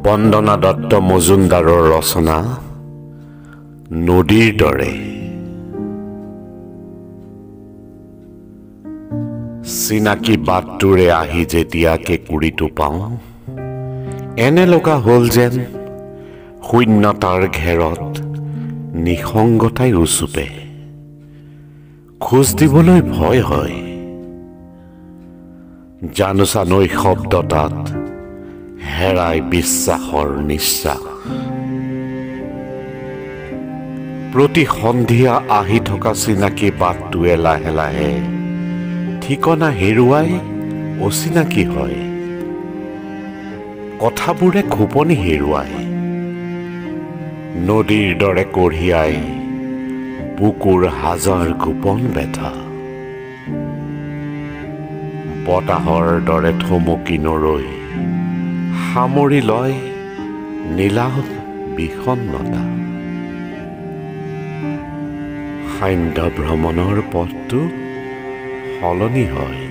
বন্দনা দত্ত মজুমদাৰৰ ৰচনা নদীৰ দৰে। চিনাকি বাটটোৰে আহি যেতিয়া কেঁকুৰিটো পাওঁ, এনে লগা হ'ল যেন শূন্যতাৰ ঘেৰত নিসংগতাই উচুপে। খোজ দিবলৈ ভয় হয়, জানোচা নৈ শব্দ তাত হেৰাই বিশ্বাসৰ নিশ্বাস। প্ৰতি সন্ধিয়া আহি থকা চিনাকি বাটটোৱে লাহে লাহে ঠিকনা হেৰুৱাই অচিনাকি হয়। কথাবোৰে খোপনি হেৰুৱাই নদীৰ দৰে কঢ়িয়াই বুকুৰ হাজাৰ গোপন ব্যথা। বতাহৰ দৰে থমকি নৰৈ সামৰি লয় নীলাভ বিষণ্ণতা। সান্ধ্য ভ্ৰমণৰ পথটো সলনি হয়।